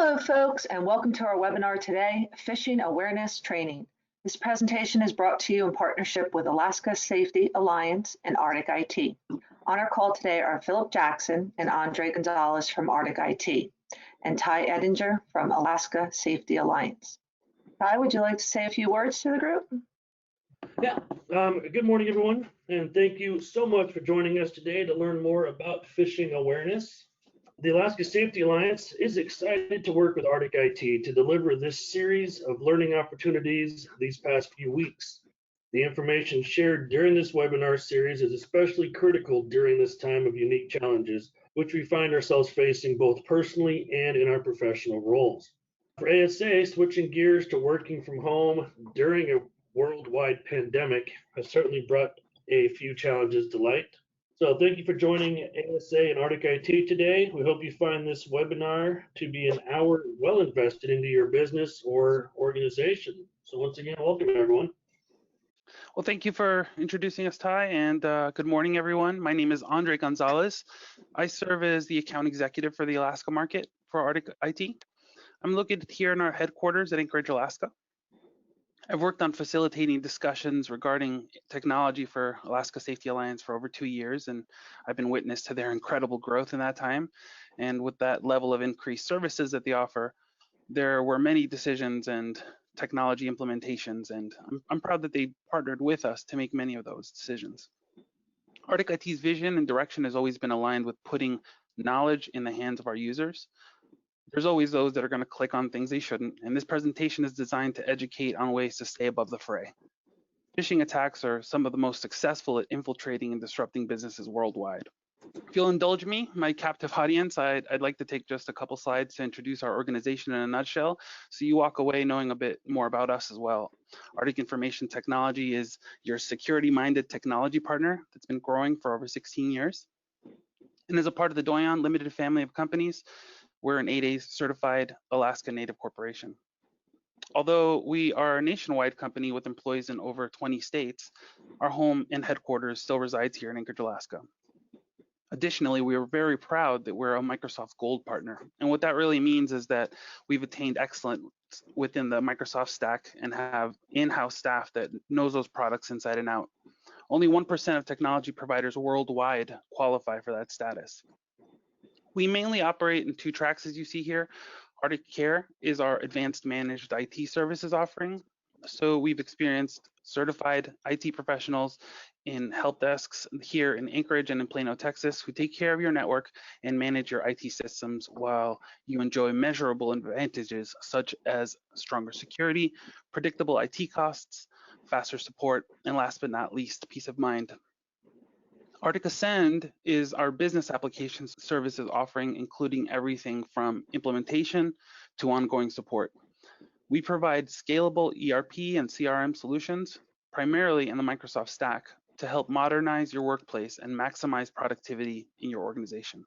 Hello, folks, and welcome to our webinar today, Phishing Awareness Training. This presentation is brought to you in partnership with Alaska Safety Alliance and Arctic IT. On our call today are Phillip Jackson and Andre Gonzalez from Arctic IT, and Ty Edinger from Alaska Safety Alliance. Ty, would you like to say a few words to the group? Yeah, good morning, everyone, and thank you so much for joining us today to learn more about phishing awareness. The Alaska Safety Alliance is excited to work with Arctic IT to deliver this series of learning opportunities these past few weeks. The information shared during this webinar series is especially critical during this time of unique challenges, which we find ourselves facing both personally and in our professional roles. For ASA, switching gears to working from home during a worldwide pandemic has certainly brought a few challenges to light. So thank you for joining ASA and Arctic IT today. We hope you find this webinar to be an hour well invested into your business or organization. So once again, welcome everyone. Well, thank you for introducing us, Ty, and good morning, everyone. My name is Andre Gonzalez. I serve as the account executive for the Alaska market for Arctic IT. I'm located here in our headquarters at Anchorage, Alaska. I've worked on facilitating discussions regarding technology for Alaska Safety Alliance for over 2 years, and I've been witness to their incredible growth in that time. And with that level of increased services that they offer, there were many decisions and technology implementations, and I'm proud that they partnered with us to make many of those decisions. Arctic IT's vision and direction has always been aligned with putting knowledge in the hands of our users. There's always those that are going to click on things they shouldn't, and this presentation is designed to educate on ways to stay above the fray. Phishing attacks are some of the most successful at infiltrating and disrupting businesses worldwide. If you'll indulge me, my captive audience, I'd like to take just a couple slides to introduce our organization in a nutshell, so you walk away knowing a bit more about us as well. Arctic Information Technology is your security-minded technology partner that's been growing for over 16 years. And as a part of the Doyon Limited family of companies, we're an 8A certified Alaska Native corporation. Although we are a nationwide company with employees in over 20 states, our home and headquarters still resides here in Anchorage, Alaska. Additionally, we are very proud that we're a Microsoft Gold partner. And what that really means is that we've attained excellence within the Microsoft stack and have in-house staff that knows those products inside and out. Only 1% of technology providers worldwide qualify for that status. We mainly operate in 2 tracks, as you see here. Arctic Care is our advanced managed IT services offering. So we've experienced certified IT professionals in help desks here in Anchorage and in Plano, Texas, who take care of your network and manage your IT systems while you enjoy measurable advantages such as stronger security, predictable IT costs, faster support, and last but not least, peace of mind. Arctic Ascend is our business applications services offering, including everything from implementation to ongoing support. We provide scalable ERP and CRM solutions, primarily in the Microsoft stack, to help modernize your workplace and maximize productivity in your organization.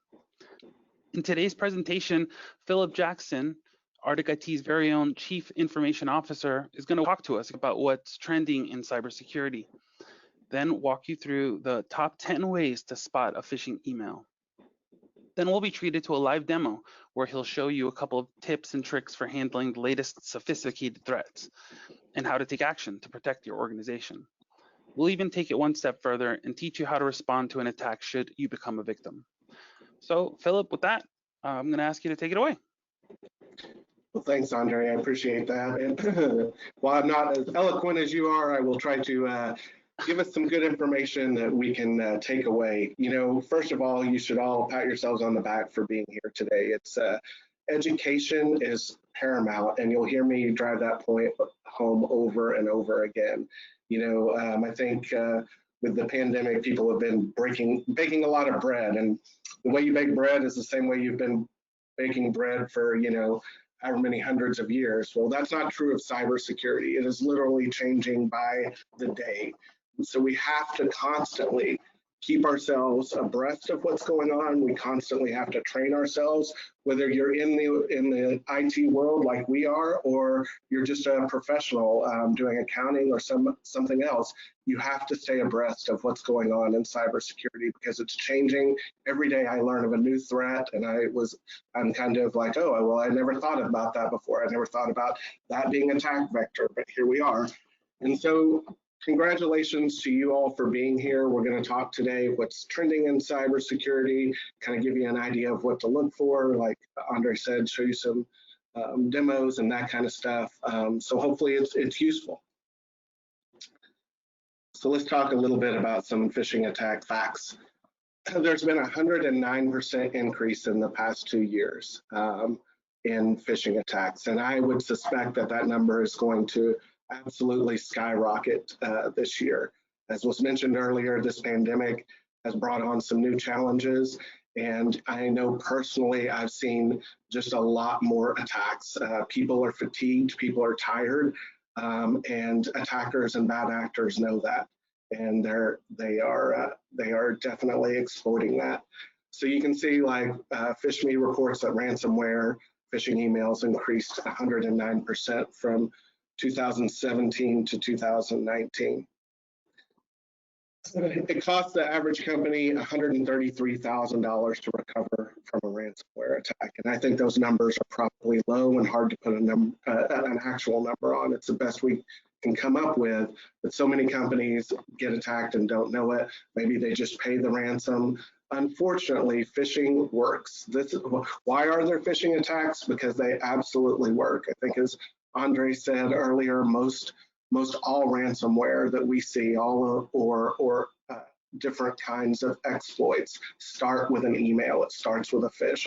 In today's presentation, Phillip Jackson, Arctic IT's very own Chief Information Officer, is going to talk to us about what's trending in cybersecurity. Then walk you through the top 10 ways to spot a phishing email. Then we'll be treated to a live demo where he'll show you a couple of tips and tricks for handling the latest sophisticated threats and how to take action to protect your organization. We'll even take it one step further and teach you how to respond to an attack should you become a victim. So, Phillip, with that, I'm going to ask you to take it away. Well, thanks, Andre. I appreciate that. And while I'm not as eloquent as you are, I will try to give us some good information that we can take away. You know, first of all, you should all pat yourselves on the back for being here today. It's education is paramount, and you'll hear me drive that point home over and over again. You know, I think with the pandemic, people have been baking a lot of bread, and the way you bake bread is the same way you've been baking bread for, you know, however many hundreds of years. Well, that's not true of cybersecurity. It is literally changing by the day. So we have to constantly keep ourselves abreast of what's going on. We constantly have to train ourselves, whether you're in the IT world like we are, or you're just a professional doing accounting or something else. You have to stay abreast of what's going on in cybersecurity because it's changing. Every day I learn of a new threat, and I'm kind of like, oh, well, I never thought about that before. I never thought about that being an attack vector, but here we are. And so congratulations to you all for being here. We're going to talk today what's trending in cybersecurity, kind of give you an idea of what to look for, like Andre said, show you some demos and that kind of stuff. So hopefully it's useful. So let's talk a little bit about some phishing attack facts. There's been a 109% increase in the past 2 years in phishing attacks, and I would suspect that that number is going to absolutely skyrocket this year. As was mentioned earlier, this pandemic has brought on some new challenges, and I know personally I've seen just a lot more attacks. People are fatigued, people are tired, and attackers and bad actors know that, and they are definitely exploiting that. So you can see, like PhishMe reports that ransomware phishing emails increased 109% from 2017 to 2019. It costs the average company $133,000 to recover from a ransomware attack, and I think those numbers are probably low and hard to put an actual number on. It's the best we can come up with, but so many companies get attacked and don't know it. Maybe they just pay the ransom. Unfortunately, phishing works. Why are there phishing attacks? Because they absolutely work. I think, as Andre said earlier, most all ransomware that we see, different kinds of exploits, start with an email. It starts with a phish.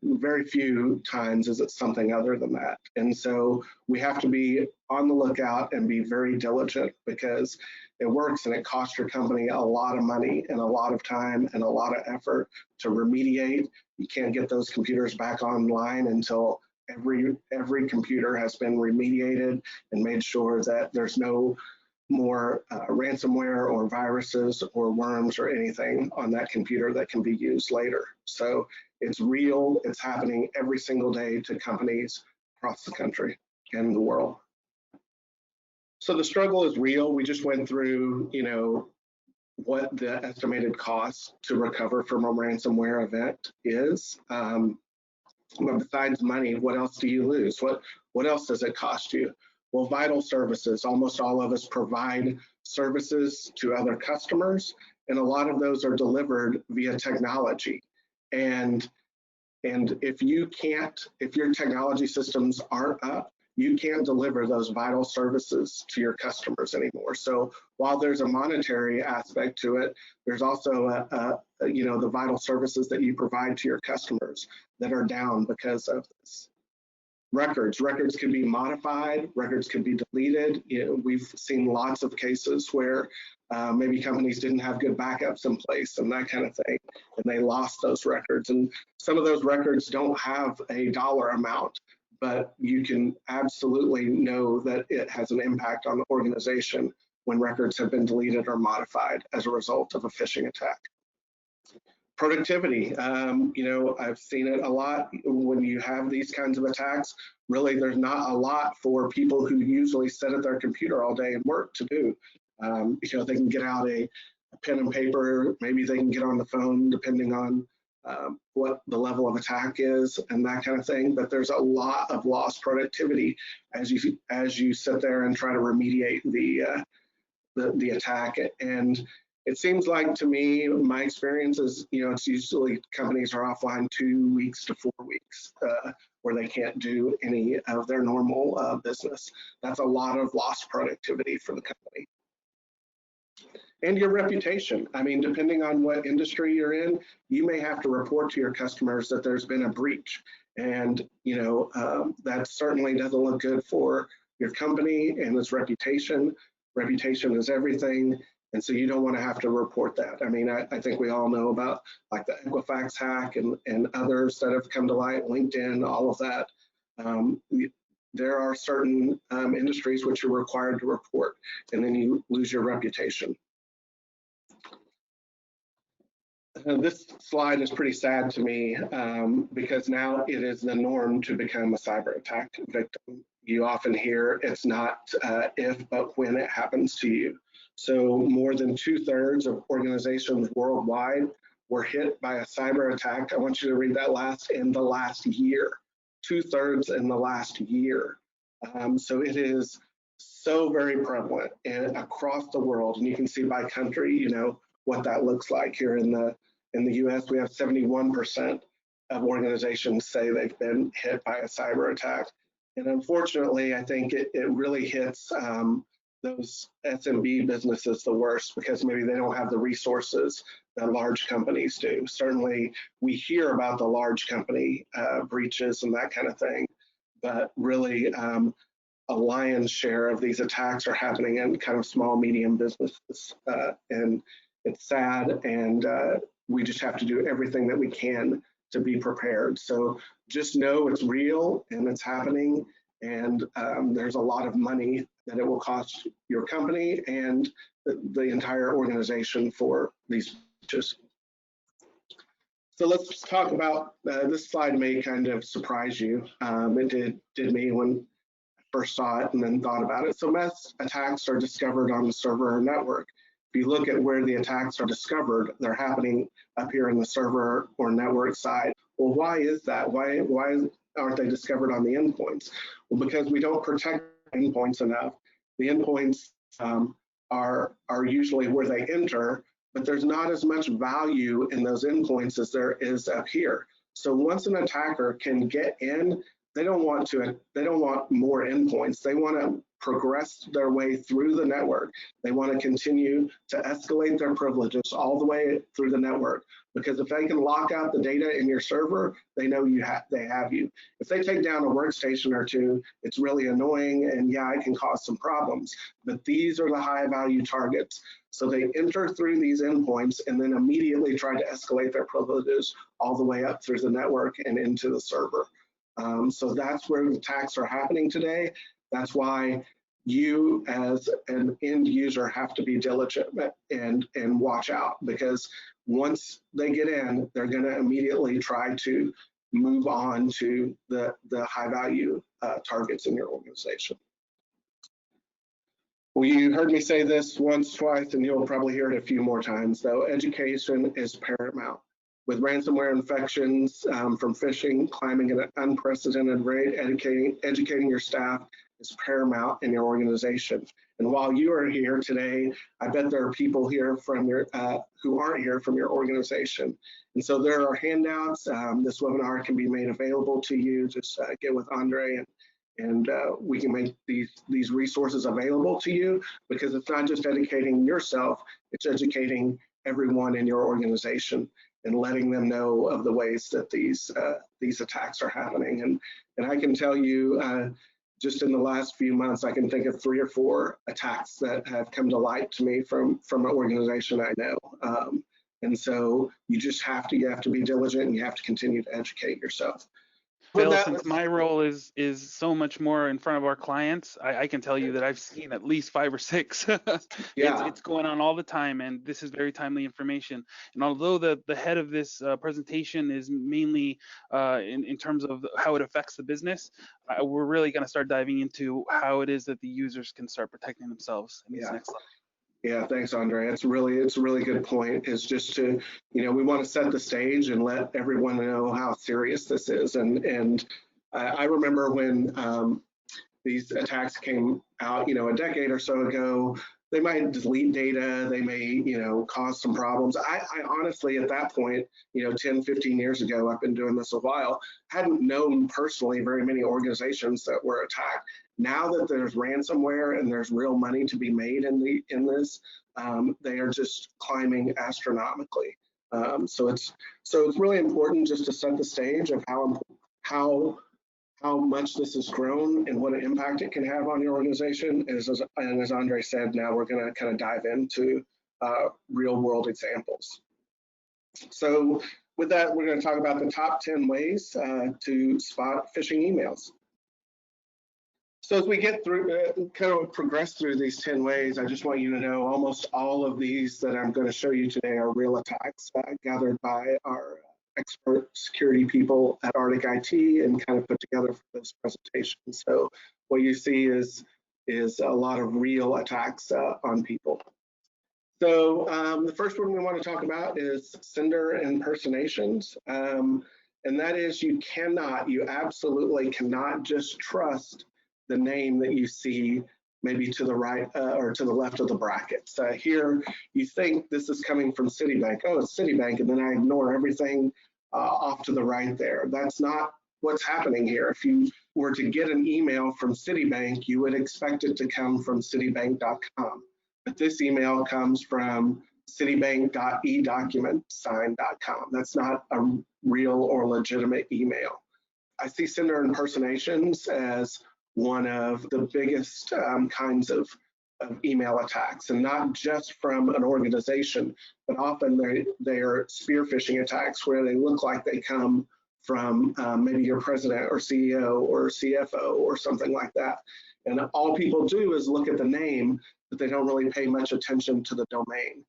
Very few times is it something other than that. And so we have to be on the lookout and be very diligent, because it works and it costs your company a lot of money and a lot of time and a lot of effort to remediate. You can't get those computers back online until every computer has been remediated and made sure that there's no more ransomware or viruses or worms or anything on that computer that can be used later. So it's real, it's happening every single day to companies across the country and the world. So the struggle is real. We just went through, what the estimated cost to recover from a ransomware event is. But besides money, what else do you lose? What else does it cost you? Well, vital services. Almost all of us provide services to other customers, and a lot of those are delivered via technology. And if your technology systems aren't up, you can't deliver those vital services to your customers anymore. So while there's a monetary aspect to it, there's also the vital services that you provide to your customers that are down because of this. Records can be modified, records can be deleted. We've seen lots of cases where maybe companies didn't have good backups in place and that kind of thing, and they lost those records. And some of those records don't have a dollar amount, but you can absolutely know that it has an impact on the organization when records have been deleted or modified as a result of a phishing attack. Productivity, I've seen it a lot when you have these kinds of attacks. Really, there's not a lot for people who usually sit at their computer all day and work to do. They can get out a pen and paper, maybe they can get on the phone, depending on what the level of attack is and that kind of thing. But there's a lot of lost productivity as you sit there and try to remediate the attack. And it seems like, to me, my experience is, it's usually companies are offline 2 weeks to 4 weeks where they can't do any of their normal business. That's a lot of lost productivity for the company. And your reputation. I mean, depending on what industry you're in, you may have to report to your customers that there's been a breach. And, that certainly doesn't look good for your company and its reputation. Reputation is everything. And so you don't want to have to report that. I mean, I think we all know about like the Equifax hack and others that have come to light, LinkedIn, all of that. There are certain industries which you're required to report, and then you lose your reputation. This slide is pretty sad to me because now it is the norm to become a cyber attack victim. You often hear it's not if, but when it happens to you. So more than 2/3 of organizations worldwide were hit by a cyber attack. I want you to read that last, in the last year. 2/3 in the last year. So it is so very prevalent and across the world, and you can see by country, you know, what that looks like. Here in the US, we have 71% of organizations say they've been hit by a cyber attack. And unfortunately, I think it really hits those SMB businesses the worst because maybe they don't have the resources that large companies do. Certainly, we hear about the large company breaches and that kind of thing, but really a lion's share of these attacks are happening in kind of small, medium businesses. And it's sad, and we just have to do everything that we can to be prepared. So just know it's real and it's happening, and there's a lot of money that it will cost your company and the entire organization for these breaches. So let's talk about, this slide may kind of surprise you. It did me when I first saw it and then thought about it. So most attacks are discovered on the server or network. If you look at where the attacks are discovered, they're happening up here in the server or network side. Well, why is that? Why aren't they discovered on the endpoints? Well, because we don't protect endpoints enough. The endpoints are usually where they enter, but there's not as much value in those endpoints as there is up here. So once an attacker can get in, they don't want more endpoints. They want to progress their way through the network. They want to continue to escalate their privileges all the way through the network, because if they can lock out the data in your server, they know they have you. If they take down a workstation or two, it's really annoying, and yeah, it can cause some problems, but these are the high value targets. So they enter through these endpoints and then immediately try to escalate their privileges all the way up through the network and into the server. So that's where the attacks are happening today. That's why you as an end user have to be diligent and watch out, because once they get in, they're going to immediately try to move on to the high value targets in your organization. Well, you heard me say this once, twice, and you'll probably hear it a few more times, though. Education is paramount. With ransomware infections from phishing climbing at an unprecedented rate, educating your staff is paramount in your organization. And while you are here today, I bet there are people here from your who aren't here from your organization. And so there are handouts. This webinar can be made available to you. Just get with Andre and we can make these resources available to you, because it's not just educating yourself, it's educating everyone in your organization and letting them know of the ways that these attacks are happening. And I can tell you, just in the last few months, I can think of 3 or 4 attacks that have come to light to me from an organization I know. And so you have to be diligent, and you have to continue to educate yourself. Phil, since my role is so much more in front of our clients, I can tell you that I've seen at least 5 or 6. Yeah. It's going on all the time, and this is very timely information. And although the head of this presentation is mainly in terms of how it affects the business, we're really going to start diving into how it is that the users can start protecting themselves in this next slide. Yeah, thanks, Andre. It's a really good point. Is just to, we want to set the stage and let everyone know how serious this is. And I remember when these attacks came out, a decade or so ago, they might delete data, they may, cause some problems. I honestly, at that point, 10, 15 years ago, I've been doing this a while, hadn't known personally very many organizations that were attacked. Now that there's ransomware and there's real money to be made in this, they are just climbing astronomically. So it's really important just to set the stage of how much this has grown and what an impact it can have on your organization. And as Andre said, now we're going to kind of dive into real world examples. So with that, we're going to talk about the top 10 ways to spot phishing emails. So as we get through, kind of progress through these 10 ways, I just want you to know almost all of these that I'm going to show you today are real attacks gathered by our expert security people at Arctic IT and kind of put together for this presentation. So what you see is a lot of real attacks on people. So the first one we want to talk about is sender impersonations. And that is you absolutely cannot just trust the name that you see maybe to the right or to the left of the brackets. Here, you think this is coming from Citibank. Oh, it's Citibank, and then I ignore everything off to the right there. That's not what's happening here. If you were to get an email from Citibank, you would expect it to come from citibank.com. But this email comes from citibank.edocumentsign.com. That's not a real or legitimate email. I see sender impersonations as one of the biggest kinds of email attacks, and not just from an organization, but often they are spear phishing attacks where they look like they come from maybe your president or CEO or CFO or something like that. And all people do is look at the name, but they don't really pay much attention to the domain.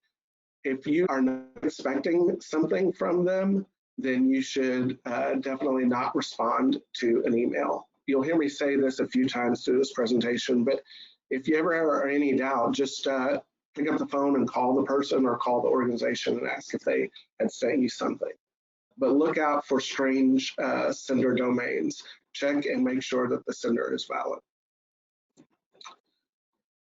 If you are not expecting something from them, then you should definitely not respond to an email. You'll hear me say this a few times through this presentation, but if you ever are any doubt, just pick up the phone and call the person or call the organization and ask if they had sent you something. But look out for strange sender domains. Check and make sure that the sender is valid.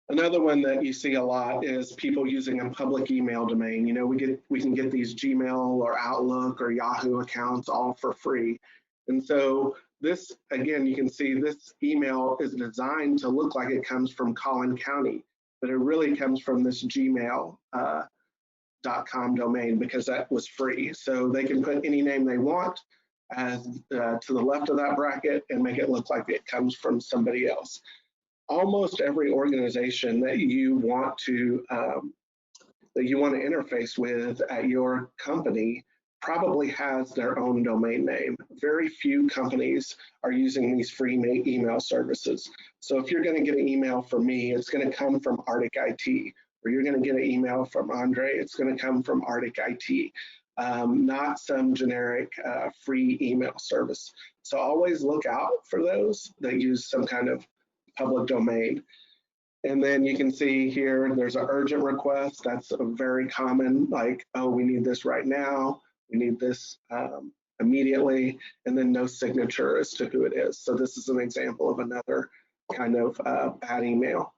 Another one that you see a lot is people using a public email domain. You know, we can get these Gmail or Outlook or Yahoo accounts all for free. And so this, again, you can see this email is designed to look like it comes from Collin County, but it really comes from this gmail.com domain because that was free. So they can put any name they want as to the left of that bracket and make it look like it comes from somebody else. Almost every organization that you want to interface with at your company probably has their own domain name. Very few companies are using these free email services. So if you're going to get an email from me, it's going to come from Arctic IT, or you're going to get an email from Andre, it's going to come from Arctic IT, not some generic free email service. So always look out for those that use some kind of public domain. And then you can see here, there's an urgent request. That's a very common, like, oh, we need this right now. We need this immediately, and then no signature as to who it is. So this is an example of another kind of bad email.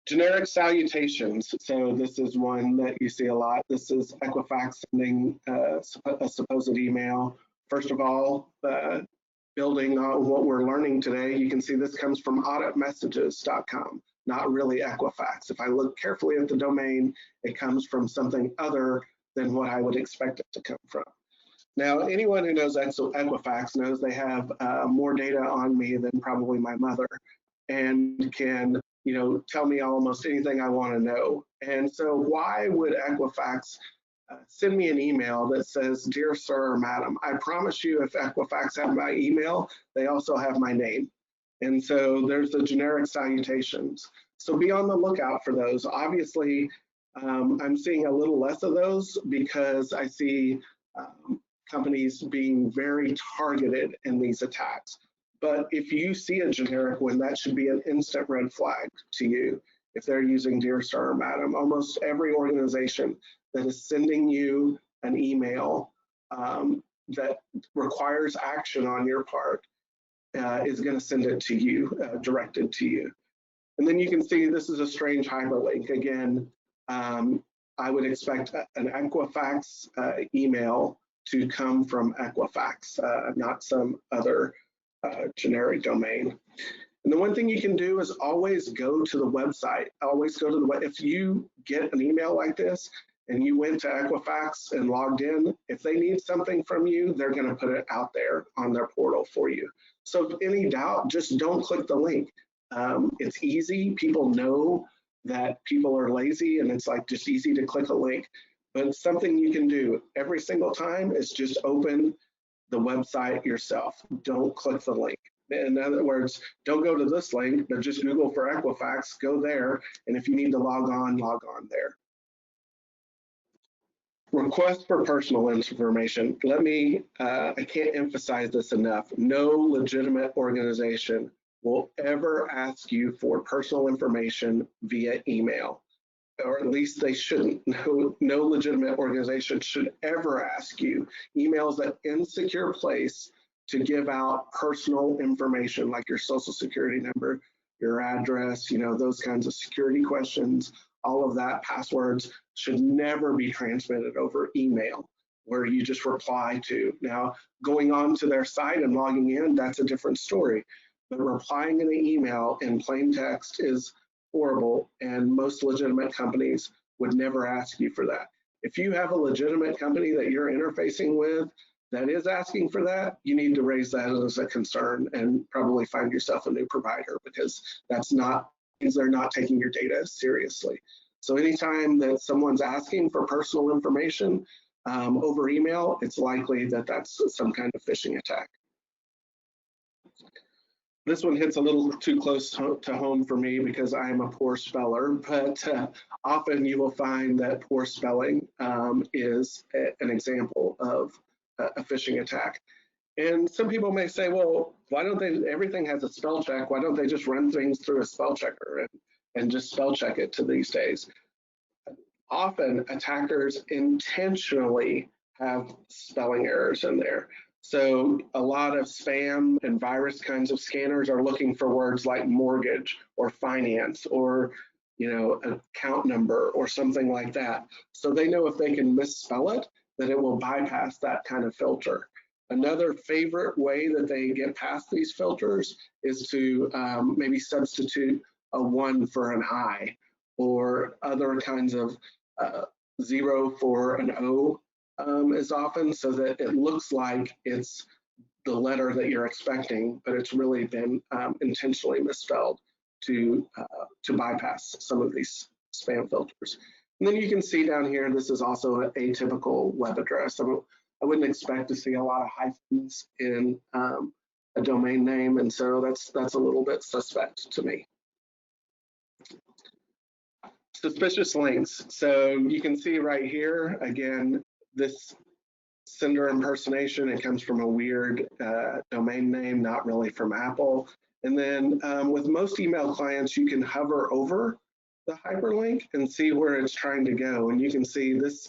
Generic salutations. So this is one that you see a lot. This is Equifax sending a supposed email. First of all, building on what we're learning today, you can see this comes from auditmessages.com, not really Equifax. If I look carefully at the domain, it comes from something other than what I would expect it to come from. Now, anyone who knows Equifax knows they have more data on me than probably my mother, and can, you know, tell me almost anything I want to know. And so why would Equifax send me an email that says, "Dear sir or madam"? I promise you, if Equifax have my email, they also have my name. And so there's the generic salutations. So be on the lookout for those. Obviously, I'm seeing a little less of those because I see companies being very targeted in these attacks. But if you see a generic one, that should be an instant red flag to you if they're using "Dear sir or madam." Almost every organization that is sending you an email that requires action on your part is going to send it to you, directed to you. And then you can see this is a strange hyperlink. Again, I would expect an Equifax email to come from Equifax, not some other generic domain. And the one thing you can do is always go to the website. Always go to the web. If you get an email like this and you went to Equifax and logged in, if they need something from you, they're going to put it out there on their portal for you. So if any doubt, just don't click the link. It's easy. People know that people are lazy, and it's like just easy to click a link. But something you can do every single time is just open the website yourself. Don't click the link. In other words, don't go to this link, but just Google for Equifax, go there, and if you need to log on there. Request for personal information. I can't emphasize this enough. No legitimate organization will ever ask you for personal information via email, or at least they shouldn't. No legitimate organization should ever ask you. Email is an insecure place to give out personal information like your social security number, your address, those kinds of security questions, all of that, passwords should never be transmitted over email where you just reply to. Now, going on to their site and logging in, that's a different story. But replying in an email in plain text is horrible, and most legitimate companies would never ask you for that. If you have a legitimate company that you're interfacing with that is asking for that, you need to raise that as a concern and probably find yourself a new provider, because they're not taking your data seriously. So anytime that someone's asking for personal information over email, it's likely that that's some kind of phishing attack. This one hits a little too close to home for me because I'm a poor speller, but often you will find that poor spelling is an example of a phishing attack. And some people may say, well, why don't everything has a spell check, why don't they just run things through a spell checker and just spell check it to these days? Often attackers intentionally have spelling errors in there. So a lot of spam and virus kinds of scanners are looking for words like mortgage or finance or account number or something like that. So they know if they can misspell it, that it will bypass that kind of filter. Another favorite way that they get past these filters is to maybe substitute a 1 for an I, or other kinds of 0 for an O is often, so that it looks like it's the letter that you're expecting, but it's really been intentionally misspelled to bypass some of these spam filters. And then you can see down here, this is also an atypical web address. I wouldn't expect to see a lot of hyphens in a domain name, and so that's a little bit suspect to me. Suspicious links. So you can see right here, again, this sender impersonation, it comes from a weird domain name, not really from Apple. And then with most email clients, you can hover over the hyperlink and see where it's trying to go. And you can see this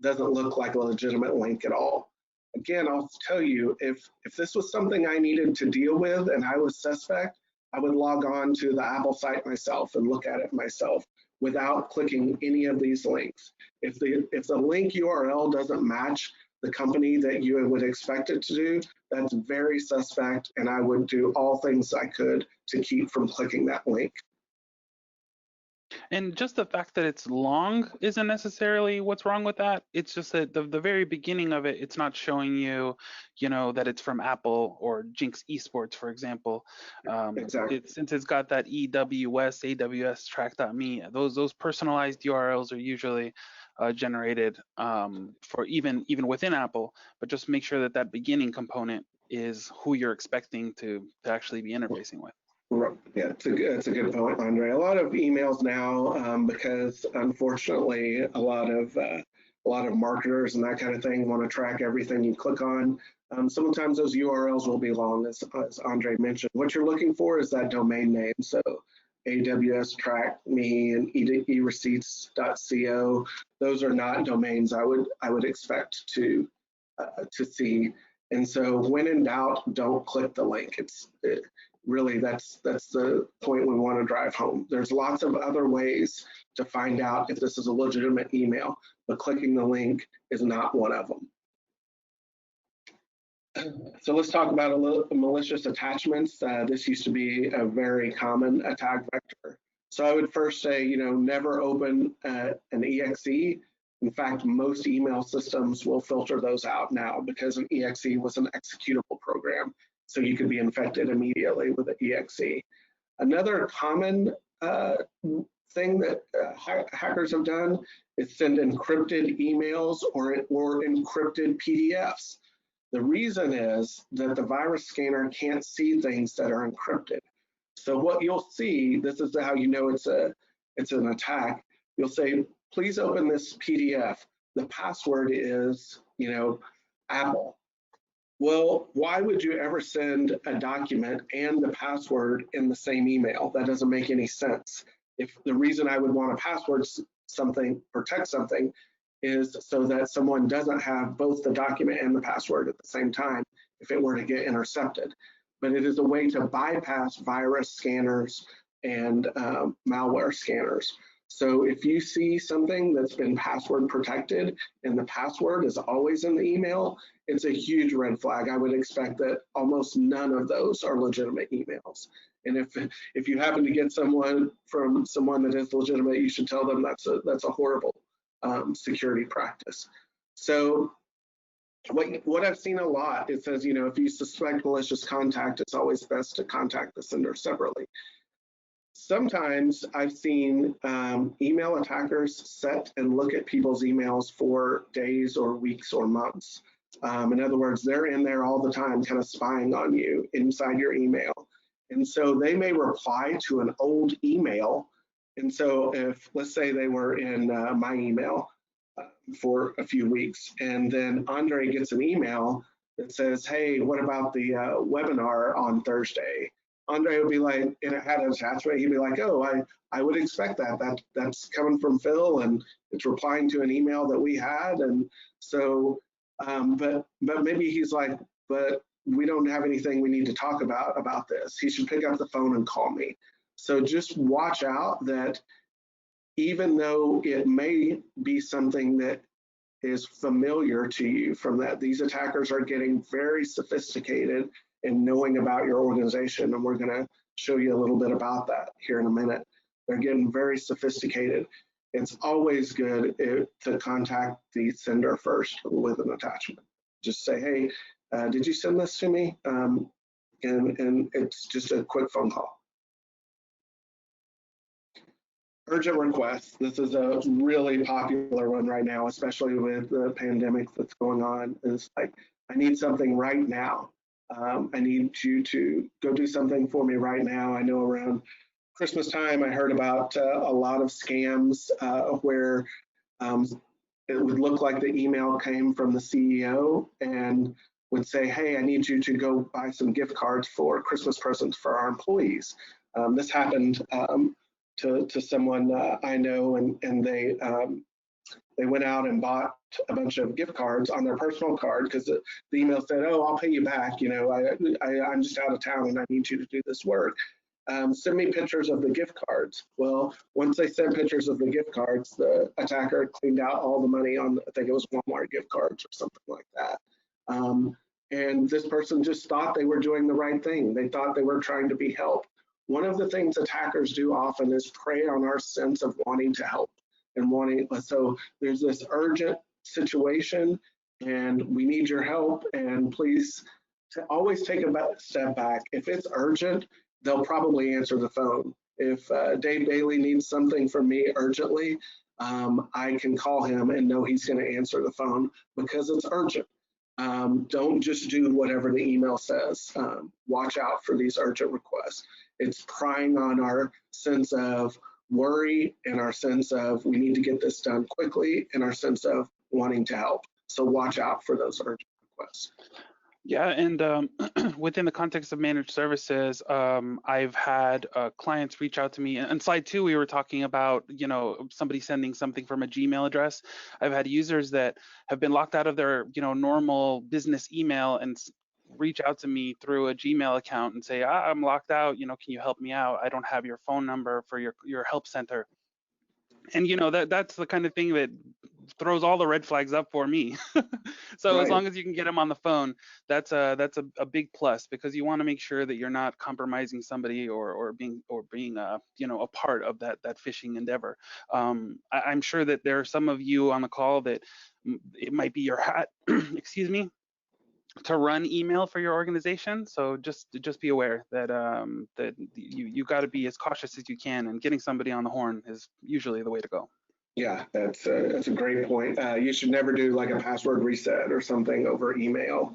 doesn't look like a legitimate link at all. Again, I'll tell you, if this was something I needed to deal with and I was suspect, I would log on to the Apple site myself and look at it myself without clicking any of these links. If the link URL doesn't match the company that you would expect it to do, that's very suspect, and I would do all things I could to keep from clicking that link. And just the fact that it's long isn't necessarily what's wrong with that. It's just that the very beginning of it, it's not showing you, that it's from Apple or Jinx Esports, for example. Exactly. Since it's got that AWS track.me, those personalized URLs are usually generated for even within Apple, but just make sure that beginning component is who you're expecting to actually be interfacing with. Yeah, it's a good point, Andre. A lot of emails now, because unfortunately, a lot of marketers and that kind of thing want to track everything you click on. Sometimes those URLs will be long, as Andre mentioned. What you're looking for is that domain name. So AWS track me and ereceipts.co. Those are not domains I would expect to see. And so when in doubt, don't click the link. Really, that's the point we want to drive home. There's lots of other ways to find out if this is a legitimate email, but clicking the link is not one of them. So let's talk about malicious attachments. This used to be a very common attack vector. So I would first say, never open an exe. In fact, most email systems will filter those out now because an exe was an executable program. So you could be infected immediately with an exe. Another common thing that hackers have done is send encrypted emails or encrypted PDFs. The reason is that the virus scanner can't see things that are encrypted. So what you'll see, this is how you know it's an attack. You'll say, please open this PDF. The password is, Apple. Well, why would you ever send a document and the password in the same email? That doesn't make any sense. If the reason I would want to password something, protect something, is so that someone doesn't have both the document and the password at the same time if it were to get intercepted. But it is a way to bypass virus scanners and malware scanners. So if you see something that's been password protected and the password is always in the email, it's a huge red flag. I would expect that almost none of those are legitimate emails. And if you happen to get someone from someone that is legitimate, you should tell them that's a horrible security practice. So what I've seen a lot, it says, if you suspect malicious contact, it's always best to contact the sender separately. Sometimes I've seen email attackers set and look at people's emails for days or weeks or months. In other words, they're in there all the time kind of spying on you inside your email. And so they may reply to an old email. And so if, let's say they were in my email for a few weeks, and then Andre gets an email that says, hey, what about the webinar on Thursday? Andre would be like, and it had an attachment, he'd be like, oh, I would expect that's coming from Phil, and it's replying to an email that we had. And so, but maybe he's like, but we don't have anything we need to talk about this. He should pick up the phone and call me. So just watch out that even though it may be something that is familiar to you from that, these attackers are getting very sophisticated in knowing about your organization, and we're going to show you a little bit about that here in a minute. They're getting very sophisticated. It's always good to contact the sender first with an attachment. Just say, hey, did you send this to me? And it's just a quick phone call. Urgent requests. This is a really popular one right now, especially with the pandemic that's going on. Is like, I need something right now. I need you to go do something for me right now. I know around Christmas time, I heard about a lot of scams where it would look like the email came from the CEO and would say, hey, I need you to go buy some gift cards for Christmas presents for our employees. This happened to someone I know, and they went out and bought a bunch of gift cards on their personal card because the email said, oh, I'll pay you back. I'm just out of town and I need you to do this work. Send me pictures of the gift cards. Well, once they sent pictures of the gift cards, the attacker cleaned out all the money on, I think it was Walmart gift cards or something like that. And this person just thought they were doing the right thing. They thought they were trying to be help. One of the things attackers do often is prey on our sense of wanting to help and so there's this urgent situation and we need your help, and please always take a step back. If it's urgent, they'll probably answer the phone. If Dave Bailey needs something from me urgently, I can call him and know he's going to answer the phone because it's urgent. Don't just do whatever the email says. Watch out for these urgent requests. It's prying on our sense of worry and our sense of we need to get this done quickly and our sense of wanting to help. So watch out for those urgent requests. Yeah, and within the context of managed services, I've had clients reach out to me. And on slide 2, we were talking about, somebody sending something from a Gmail address. I've had users that have been locked out of their, normal business email and reach out to me through a Gmail account and say, I'm locked out. Can you help me out? I don't have your phone number for your help center. And that's the kind of thing that throws all the red flags up for me. So right. As long as you can get them on the phone, that's a big plus, because you want to make sure that you're not compromising somebody or being a part of that phishing endeavor. I'm sure that there are some of you on the call that it might be your hat, excuse me, to run email for your organization. So just be aware that that you got to be as cautious as you can, and getting somebody on the horn is usually the way to go. Yeah, that's a great point. You should never do like a password reset or something over email.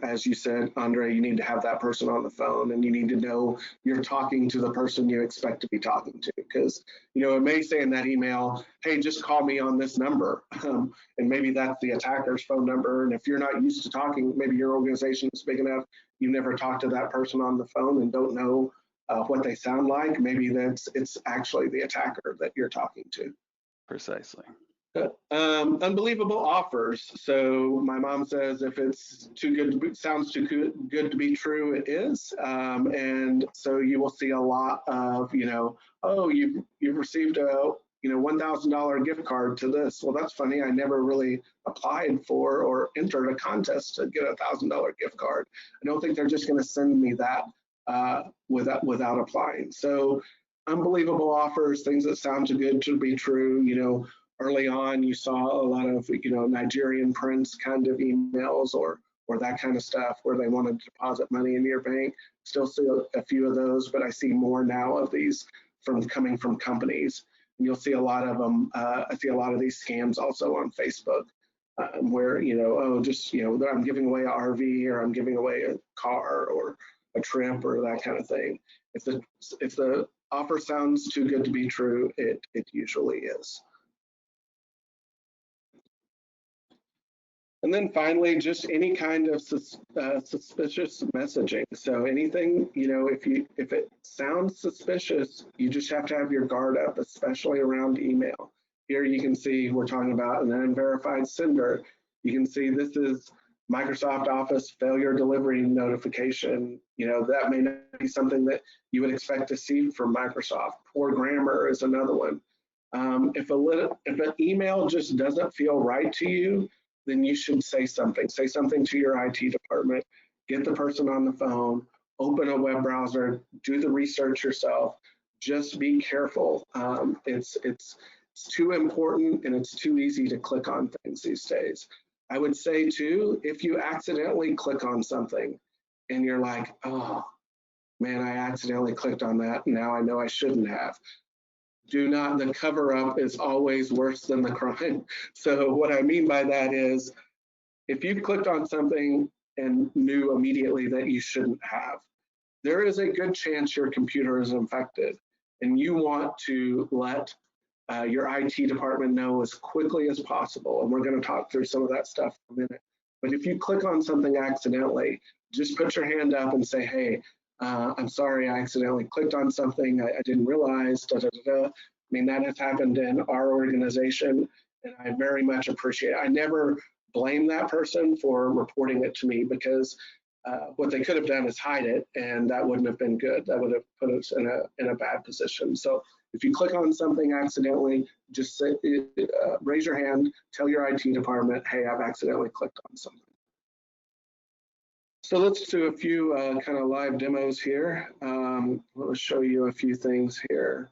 As you said, Andre, you need to have that person on the phone, and you need to know you're talking to the person you expect to be talking to, because it may say in that email, hey, just call me on this number, and maybe that's the attacker's phone number. And if you're not used to talking, maybe your organization is big enough, you never talked to that person on the phone and don't know what they sound like. Maybe it's actually the attacker that you're talking to. Precisely. Unbelievable offers. So my mom says if it's too good to be, sounds too good to be true, it is. And so you will see a lot of, oh, you've received a $1,000 gift card to this. Well, that's funny. I never really applied for or entered a contest to get a $1,000 gift card. I don't think they're just going to send me that without applying. So unbelievable offers, things that sound too good to be true. Early on, you saw a lot of, Nigerian prince kind of emails or that kind of stuff where they wanted to deposit money in your bank. Still see a few of those, but I see more now of these coming from companies. And you'll see a lot of them. I see a lot of these scams also on Facebook, where I'm giving away an RV, or I'm giving away a car or a trip or that kind of thing. If the offer sounds too good to be true, it usually is. And then finally, just any kind of suspicious messaging. So anything, if it sounds suspicious, you just have to have your guard up, especially around email. Here you can see we're talking about an unverified sender. You can see this is Microsoft Office failure delivery notification. That may not be something that you would expect to see from Microsoft. Poor grammar is another one. If an email just doesn't feel right to you, then you should say something. Say something to your IT department, get the person on the phone, open a web browser, do the research yourself. Just be careful. It's too important, and it's too easy to click on things these days. I would say too, if you accidentally click on something and you're like, oh man, I accidentally clicked on that, now I know I shouldn't have. The cover up is always worse than the crime. So what I mean by that is, if you clicked on something and knew immediately that you shouldn't have, there is a good chance your computer is infected, and you want to let your IT department know as quickly as possible. And we're going to talk through some of that stuff in a minute. But if you click on something accidentally, just put your hand up and say, hey, I'm sorry, I accidentally clicked on something. I didn't realize, I mean, that has happened in our organization, and I very much appreciate it. I never blame that person for reporting it to me, because what they could have done is hide it, and that wouldn't have been good. That would have put us in a bad position. So if you click on something accidentally, just say, raise your hand, tell your IT department, hey, I've accidentally clicked on something. So let's do a few kind of live demos here. Let's show you a few things here.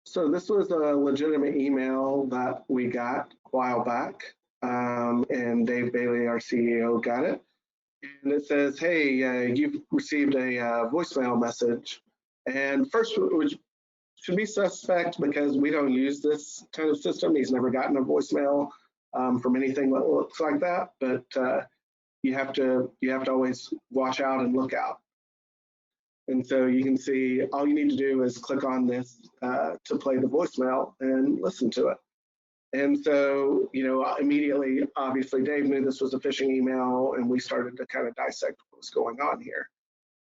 So this was a legitimate email that we got a while back, and Dave Bailey, our CEO, got it. And it says, hey, you've received a voicemail message. And first, which should be suspect, because we don't use this kind of system. He's never gotten a voicemail from anything that looks like that, but you have to always watch out and look out. And so you can see all you need to do is click on this to play the voicemail and listen to it. And so, immediately, obviously, Dave knew this was a phishing email, and we started to kind of dissect what was going on here.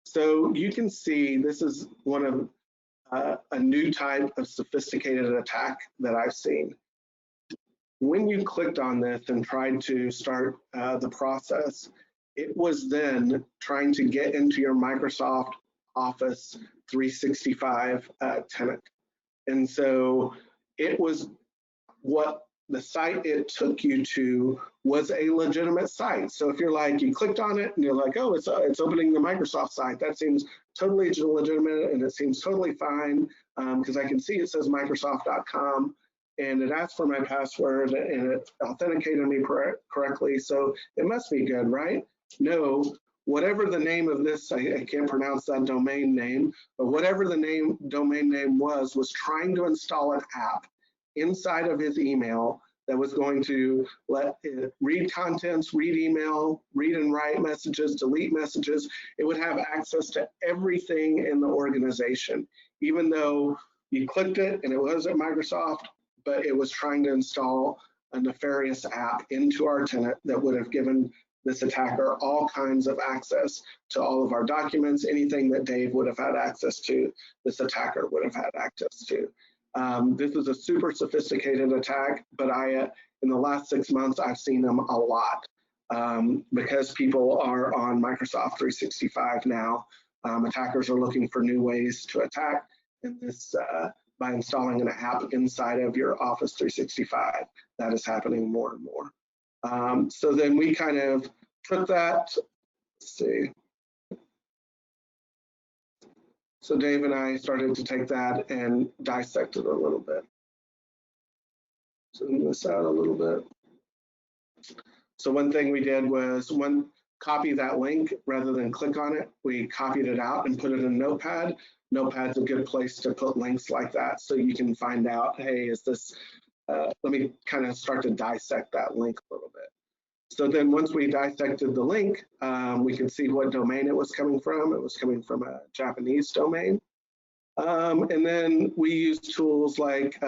So you can see this is one of a new type of sophisticated attack that I've seen. When you clicked on this and tried to start the process, it was then trying to get into your Microsoft Office 365 tenant. And so it was what the site it took you to was a legitimate site. So if you're like, you clicked on it and you're like, oh, it's opening the Microsoft site, that seems totally legitimate and it seems totally fine, because I can see it says Microsoft.com. And it asked for my password and it authenticated me correctly, so it must be good, right? No, whatever the name of this, I can't pronounce that domain name, but whatever the domain name was trying to install an app inside of his email that was going to let it read contents, read email, read and write messages, delete messages. It would have access to everything in the organization, even though you clicked it and it was at Microsoft, but it was trying to install a nefarious app into our tenant that would have given this attacker all kinds of access to all of our documents. Anything that Dave would have had access to, this attacker would have had access to. This is a super sophisticated attack, but in the last 6 months, I've seen them a lot because people are on Microsoft 365 now. Attackers are looking for new ways to attack, and this by installing an app inside of your Office 365, that is happening more and more. So then we kind of took that, let's see. So Dave and I started to take that and dissect it a little bit. Zoom this out a little bit. So one thing we did was copy that link rather than click on it. We copied it out and put it in Notepad. Notepad's a good place to put links like that so you can find out, hey, is this, let me kind of start to dissect that link a little bit. So then once we dissected the link, we could see what domain it was coming from. It was coming from a Japanese domain. And then we used tools like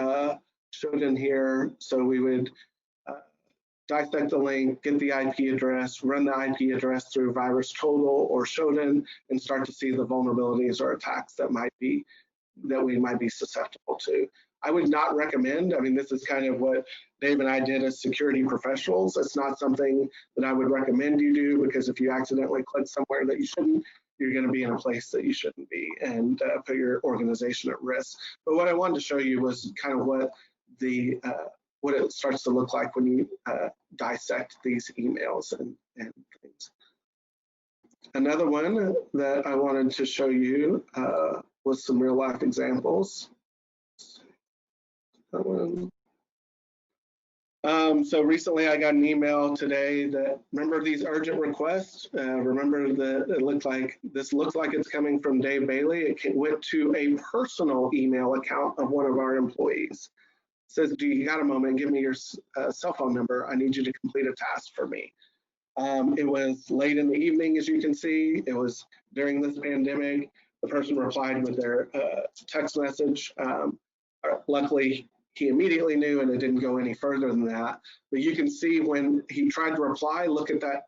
showed in here. So we would dissect the link, get the IP address, run the IP address through VirusTotal or Shodan, and start to see the vulnerabilities or attacks that we might be susceptible to. I would not recommend, I mean, this is kind of what Dave and I did as security professionals. It's not something that I would recommend you do, because if you accidentally click somewhere that you shouldn't, you're going to be in a place that you shouldn't be and put your organization at risk. But what I wanted to show you was kind of what it starts to look like when you dissect these emails and things. Another one that I wanted to show you was some real life examples. That one. So recently I got an email today that, remember these urgent requests? Remember that this looks like it's coming from Dave Bailey. It went to a personal email account of one of our employees. It says, do you got a moment? Give me your cell phone number. I need you to complete a task for me. It was late in the evening, as you can see. It was during this pandemic. The person replied with their text message. Luckily, he immediately knew, and it didn't go any further than that. But you can see when he tried to reply, look at that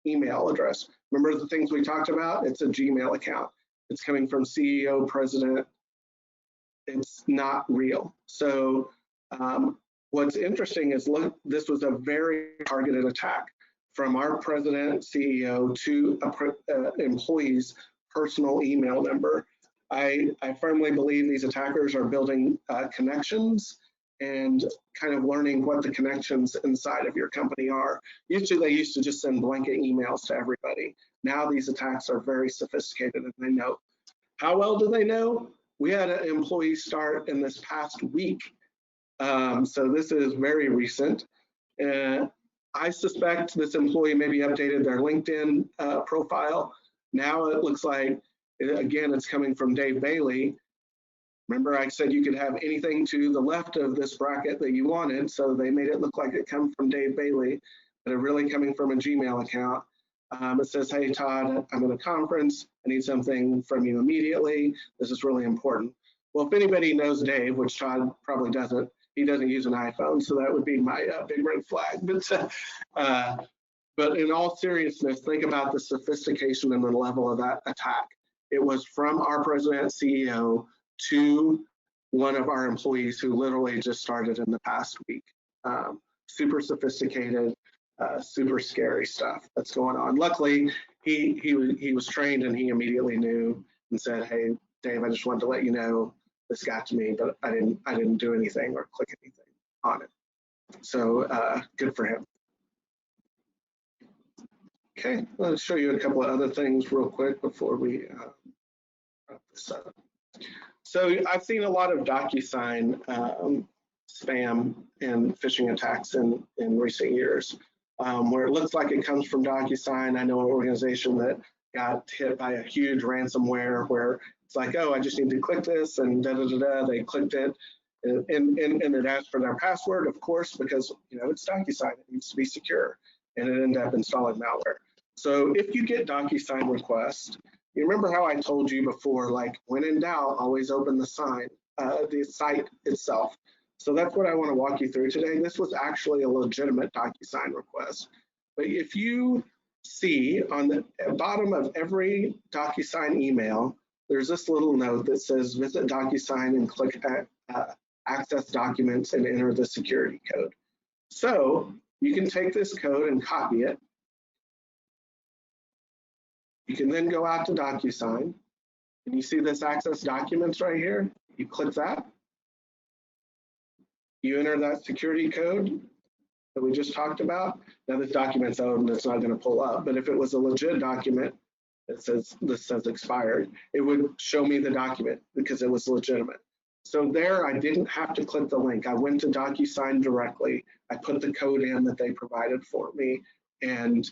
email address. Remember the things we talked about? It's a Gmail account. It's coming from CEO, president. It's not real. So what's interesting is, look, this was a very targeted attack from our president, CEO, to an employee's personal email number. I firmly believe these attackers are building connections and kind of learning what the connections inside of your company are. Usually they used to just send blanket emails to everybody. Now these attacks are very sophisticated and they know. How well do they know? We had an employee start in this past week. So this is very recent. I suspect this employee maybe updated their LinkedIn profile. Now it looks like, again, it's coming from Dave Bailey. Remember I said you could have anything to the left of this bracket that you wanted, so they made it look like it come from Dave Bailey, but it really coming from a Gmail account. It says, hey Todd, I'm at a conference. I need something from you immediately. This is really important. Well, if anybody knows Dave, which Todd probably doesn't, he doesn't use an iPhone, so that would be my big red flag. But in all seriousness, think about the sophistication and the level of that attack. It was from our president, CEO, to one of our employees who literally just started in the past week. Super sophisticated, super scary stuff that's going on. Luckily, he was trained and he immediately knew and said, hey, Dave, I just wanted to let you know this got to me, but I didn't do anything or click anything on it. So good for him. Okay, let's show you a couple of other things real quick before we wrap this up. So I've seen a lot of DocuSign spam and phishing attacks in recent years, where it looks like it comes from DocuSign. I know an organization that got hit by a huge ransomware where it's like, oh, I just need to click this and da-da-da-da. They clicked it And it asks for their password, of course, because it's DocuSign. It needs to be secure, and it ended up installing malware. So if you get DocuSign requests, you remember how I told you before, like when in doubt, always open the site itself. So that's what I want to walk you through today. This was actually a legitimate DocuSign request. But if you see on the bottom of every DocuSign email, there's this little note that says visit DocuSign and click access documents and enter the security code. So you can take this code and copy it. You can then go out to DocuSign, and you see this access documents right here. You click that. You enter that security code that we just talked about. Now this document's open, it's not going to pull up, but if it was a legit document that says this says expired, it would show me the document because it was legitimate. So there, I didn't have to click the link. I went to DocuSign directly. I put the code in that they provided for me and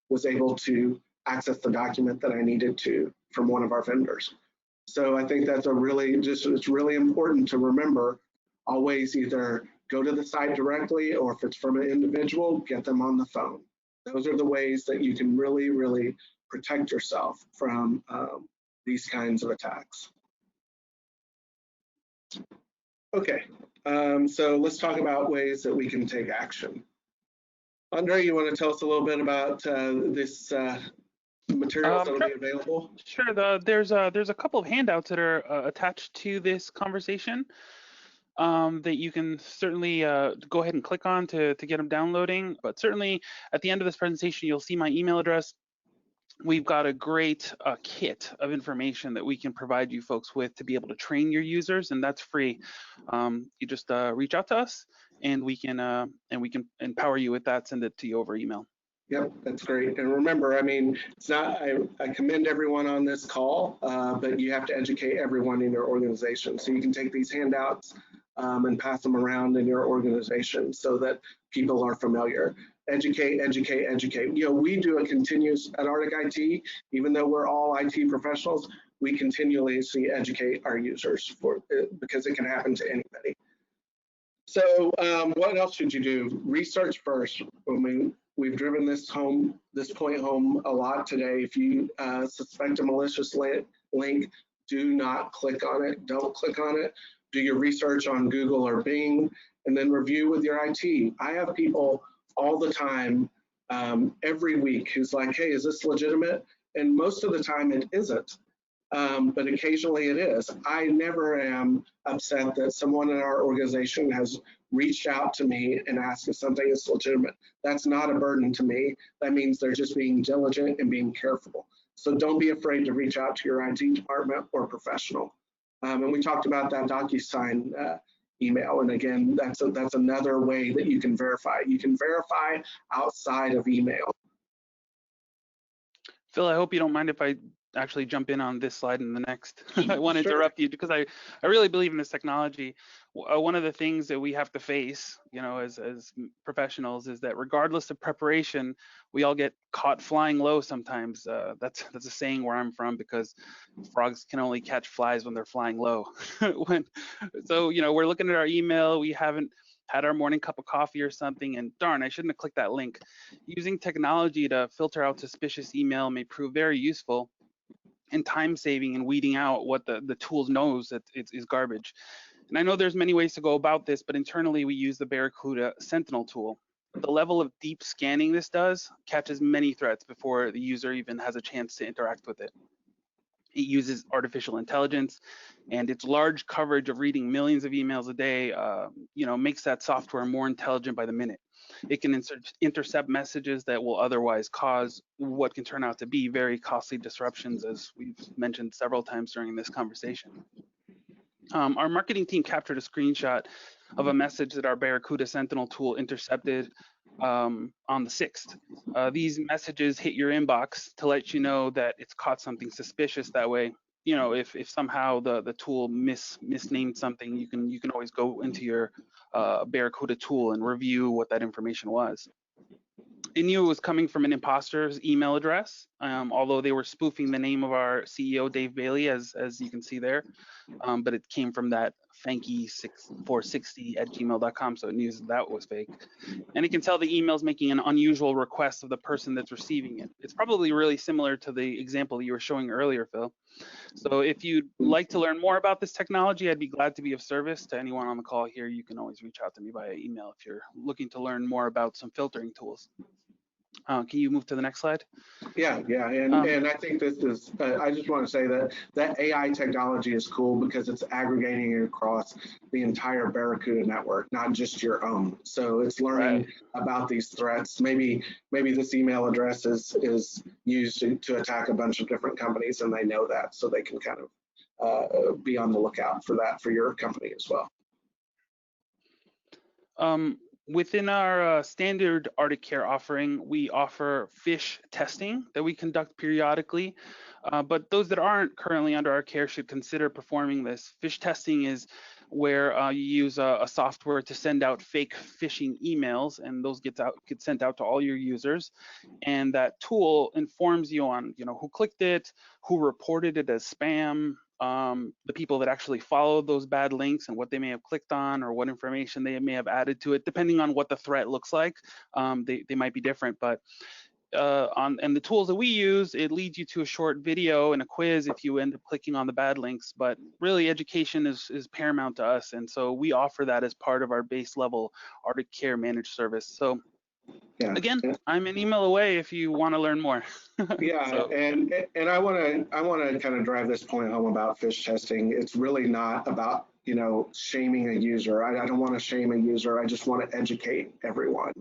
was able to access the document that I needed to from one of our vendors. So I think that's it's really important to remember, always either go to the site directly, or if it's from an individual, get them on the phone. Those are the ways that you can really, really protect yourself from these kinds of attacks. Okay, so let's talk about ways that we can take action. Andre, you want to tell us a little bit about this materials that will be available? Sure. There's a couple of handouts that are attached to this conversation that you can certainly go ahead and click on to get them downloading. But certainly at the end of this presentation, you'll see my email address. We've got a great kit of information that we can provide you folks with to be able to train your users, and that's free. You just reach out to us, and we can empower you with that. Send it to you over email. Yep, that's great. And remember, I mean, it's not, I commend everyone on this call, but you have to educate everyone in your organization. So you can take these handouts and pass them around in your organization so that people are familiar. Educate, educate, educate. We do a continuous at Arctic IT, even though we're all IT professionals, we continuously educate our users because it can happen to anybody. So what else should you do? Research first. We've driven this point home a lot today. If you suspect a malicious link, do not click on it. Don't click on it. Do your research on Google or Bing, and then review with your IT. I have people all the time, every week, who's like, hey, is this legitimate? And most of the time it isn't, but occasionally it is. I never am upset that someone in our organization has reached out to me and asked if something is legitimate. That's not a burden to me. That means they're just being diligent and being careful. So don't be afraid to reach out to your IT department or professional. And we talked about that DocuSign email. And again, that's another way that you can verify. You can verify outside of email. Phil, I hope you don't mind if I actually jump in on this slide and the next. I want to interrupt you because I really believe in this technology. One of the things that we have to face, as professionals, is that regardless of preparation, we all get caught flying low sometimes. That's a saying where I'm from, because frogs can only catch flies when they're flying low. So we're looking at our email, we haven't had our morning cup of coffee or something, and darn, I shouldn't have clicked that link. Using technology to filter out suspicious email may prove very useful and time saving and weeding out what the tool knows that is garbage. And I know there's many ways to go about this, but internally we use the Barracuda Sentinel tool. The level of deep scanning this does catches many threats before the user even has a chance to interact with it. It uses artificial intelligence, and its large coverage of reading millions of emails a day, makes that software more intelligent by the minute. It can intercept messages that will otherwise cause what can turn out to be very costly disruptions, as we've mentioned several times during this conversation. Our marketing team captured a screenshot of a message that our Barracuda Sentinel tool intercepted on the 6th. These messages hit your inbox to let you know that it's caught something suspicious. That way, if somehow the tool misnamed something, you can always go into your Barracuda tool and review what that information was. It knew it was coming from an imposter's email address, although they were spoofing the name of our CEO, Dave Bailey, as you can see there. But it came from that thanky460@gmail.com, so it knew that was fake. And it can tell the email's making an unusual request of the person that's receiving it. It's probably really similar to the example you were showing earlier, Phil. So if you'd like to learn more about this technology, I'd be glad to be of service to anyone on the call here. You can always reach out to me via email if you're looking to learn more about some filtering tools. Can you move to the next slide? Yeah, and I think this is, I just want to say that AI technology is cool because it's aggregating it across the entire Barracuda network, not just your own. So it's learning about these threats. Maybe this email address is used to attack a bunch of different companies, and they know that, so they can kind of be on the lookout for that for your company as well. Within our standard Arctic Care offering, we offer phish testing that we conduct periodically, but those that aren't currently under our care should consider performing this. Phish testing is where you use a software to send out fake phishing emails, and those get sent out to all your users. And that tool informs you on, who clicked it, who reported it as spam, the people that actually followed those bad links and what they may have clicked on or what information they may have added to it, depending on what the threat looks like. They might be different, but and the tools that we use, it leads you to a short video and a quiz if you end up clicking on the bad links. But really, education is paramount to us, and so we offer that as part of our base level Arctic Care managed service. So again, I'm an email away if you want to learn more. Yeah, so. and I want to kind of drive this point home about phish testing. It's really not about shaming a user. I don't want to shame a user. I just want to educate everyone.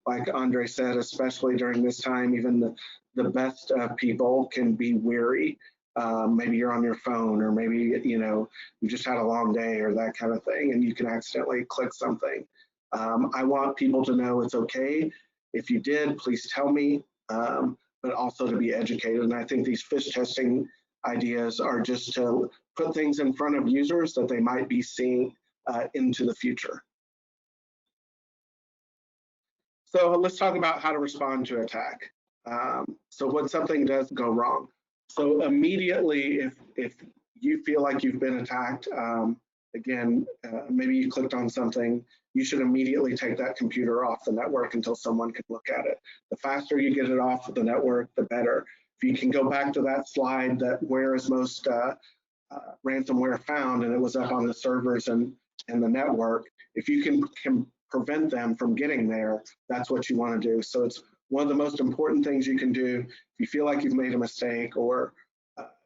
Like Andre said, especially during this time, even the best people can be weary. Maybe you're on your phone, or maybe you just had a long day or that kind of thing, and you can accidentally click something. I want people to know it's okay. If you did, please tell me, but also to be educated. And I think these phish testing ideas are just to put things in front of users that they might be seeing into the future. So let's talk about how to respond to attack. So when something does go wrong. So immediately, if you feel like you've been attacked, again, maybe you clicked on something, you should immediately take that computer off the network until someone can look at it. The faster you get it off the network, the better. If you can go back to that slide that where is most ransomware found, and it was up on the servers and the network, if you can prevent them from getting there, that's what you want to do. So it's one of the most important things you can do. If you feel like you've made a mistake, or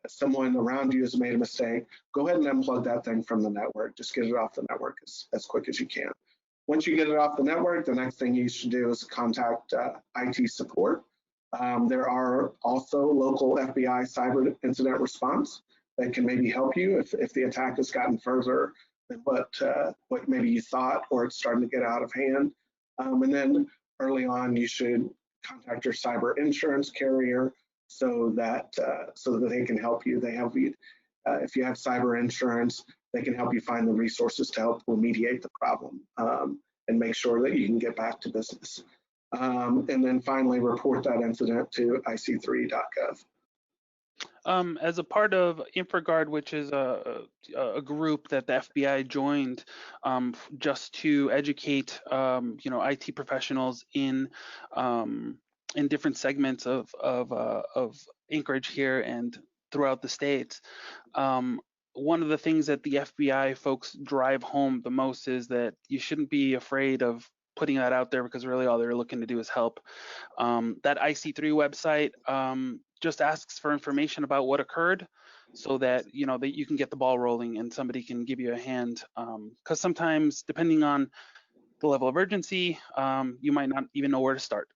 someone around you has made a mistake, go ahead and unplug that thing from the network. Just get it off the network as quick as you can. Once you get it off the network, the next thing you should do is contact IT support. There are also local FBI cyber incident response that can maybe help you if the attack has gotten further than what maybe you thought, or it's starting to get out of hand. And then early on, you should contact your cyber insurance carrier so that they can help you. They help you if you have cyber insurance. They can help you find the resources to help remediate the problem and make sure that you can get back to business. And then finally, report that incident to ic3.gov. As a part of InfraGuard, which is a group that the FBI joined just to educate IT professionals in different segments of Anchorage here and throughout the states. One of the things that the FBI folks drive home the most is that you shouldn't be afraid of putting that out there, because really all they're looking to do is help. That IC3 website just asks for information about what occurred, so that that you can get the ball rolling and somebody can give you a hand. Because sometimes, depending on the level of urgency, you might not even know where to start.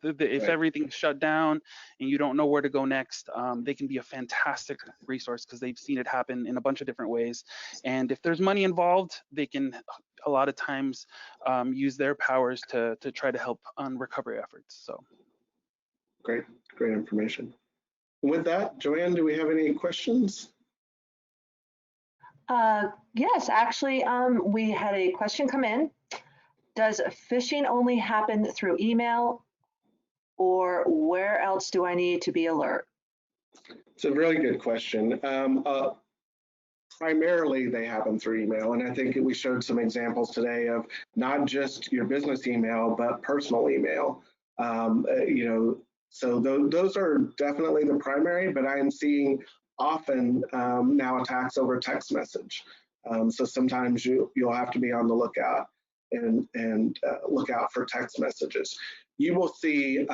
If everything's shut down and you don't know where to go next, they can be a fantastic resource because they've seen it happen in a bunch of different ways. And if there's money involved, they can a lot of times use their powers to try to help on recovery efforts. So great information. With that, Joanne, do we have any questions? Yes, actually, we had a question come in. Does phishing only happen through email, or where else do I need to be alert? It's a really good question. primarily they happen through email. And I think we showed some examples today of not just your business email, but personal email. So those are definitely the primary, but I am seeing often now attacks over text message. So sometimes you'll have to be on the lookout and look out for text messages. You will see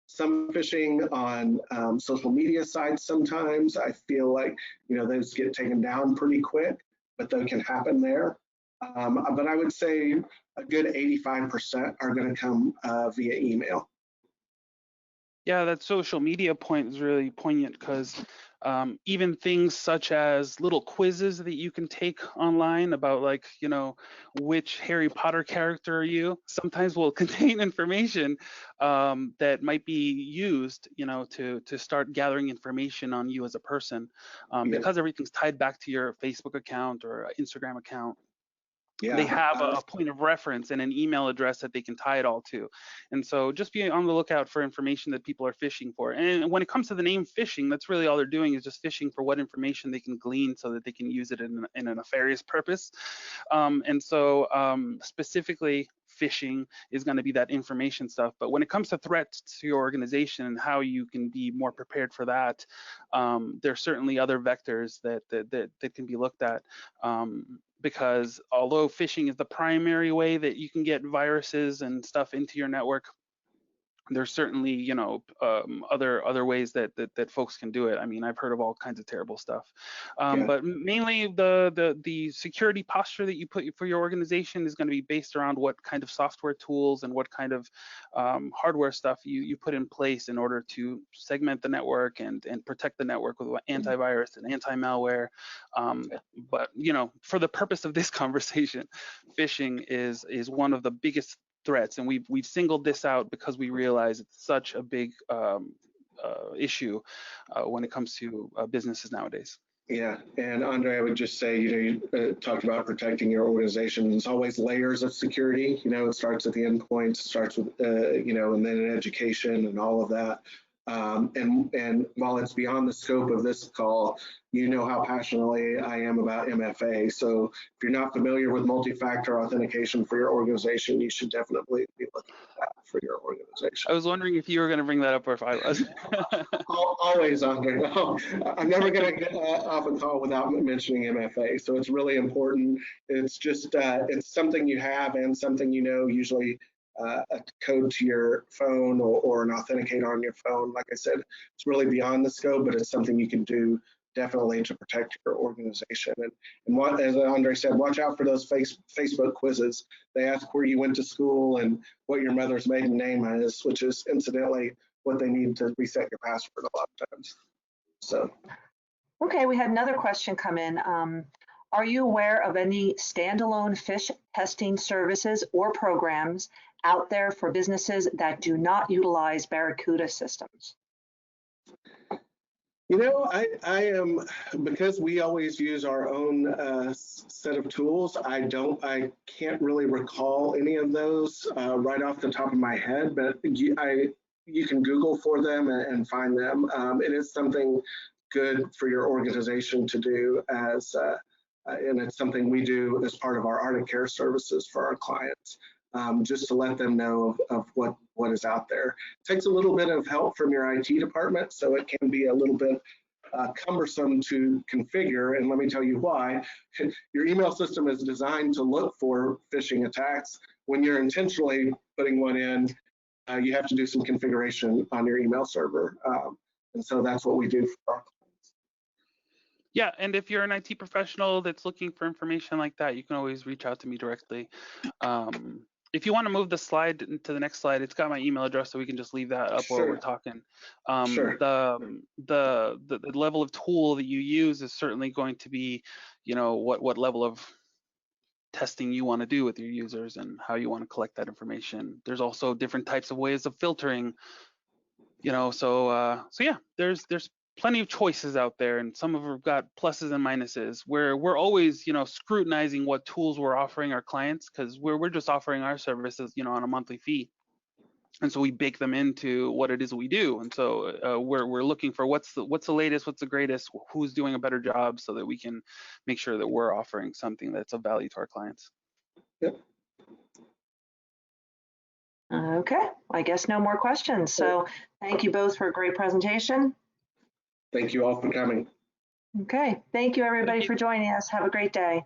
some phishing on social media sites sometimes. I feel like, those get taken down pretty quick, but they can happen there. But I would say a good 85% are going to come via email. Yeah, that social media point is really poignant because even things such as little quizzes that you can take online about, like, which Harry Potter character are you, sometimes will contain information that might be used, to start gathering information on you as a person, because everything's tied back to your Facebook account or Instagram account. Yeah, they have a point of reference and an email address that they can tie it all to. And so just be on the lookout for information that people are phishing for. And when it comes to the name phishing, that's really all they're doing is just phishing for what information they can glean so that they can use it in a nefarious purpose. Specifically, phishing is going to be that information stuff. But when it comes to threats to your organization and how you can be more prepared for that, there's certainly other vectors that can be looked at. Because although phishing is the primary way that you can get viruses and stuff into your network, there's certainly, other ways that folks can do it. I mean, I've heard of all kinds of terrible stuff, but mainly the security posture that you put for your organization is going to be based around what kind of software tools and what kind of hardware stuff you put in place in order to segment the network and protect the network with antivirus and anti-malware. But for the purpose of this conversation, phishing is one of the biggest threats, and we've singled this out because we realize it's such a big issue when it comes to businesses nowadays. Yeah, and Andre, I would just say, you talked about protecting your organization. There's always layers of security. It starts at the endpoint, starts with, and then in education and all of that. And while it's beyond the scope of this call, how passionately I am about MFA. So if you're not familiar with multi-factor authentication for your organization, you should definitely be looking at that for your organization. I was wondering if you were going to bring that up or if I was. Always, Andre. No, I'm never going to get off a call without mentioning MFA. So it's really important. It's just, it's something you have and something usually a code to your phone or an authenticator on your phone. Like I said, it's really beyond the scope, but it's something you can do definitely to protect your organization. And what, as Andre said, watch out for those Facebook quizzes. They ask where you went to school and what your mother's maiden name is, which is incidentally what they need to reset your password a lot of times. So. Okay, we had another question come in. Are you aware of any standalone phish testing services or programs out there for businesses that do not utilize Barracuda systems? I am, because we always use our own set of tools, I can't really recall any of those right off the top of my head, but you can Google for them and find them. It is something good for your organization to do and it's something we do as part of our Arctic Care services for our clients, just to let them know of what is out there. It takes a little bit of help from your IT department, so it can be a little bit cumbersome to configure, and let me tell you why. Your email system is designed to look for phishing attacks. When you're intentionally putting one in, you have to do some configuration on your email server, and so that's what we do for our clients. Yeah, and if you're an IT professional that's looking for information like that, you can always reach out to me directly. If you want to move the slide to the next slide, it's got my email address, so we can just leave that up while we're talking. Sure. The level of tool that you use is certainly going to be, what level of testing you want to do with your users and how you want to collect that information. There's also different types of ways of filtering, so yeah, there's plenty of choices out there, and some of them have got pluses and minuses. Where we're always, scrutinizing what tools we're offering our clients, because we're just offering our services, on a monthly fee. And so we bake them into what it is we do. And so we're looking for what's the latest, what's the greatest, who's doing a better job, so that we can make sure that we're offering something that's of value to our clients. Yep. Okay, I guess no more questions. So thank you both for a great presentation. Thank you all for coming. Okay, thank you everybody for joining us. Have a great day.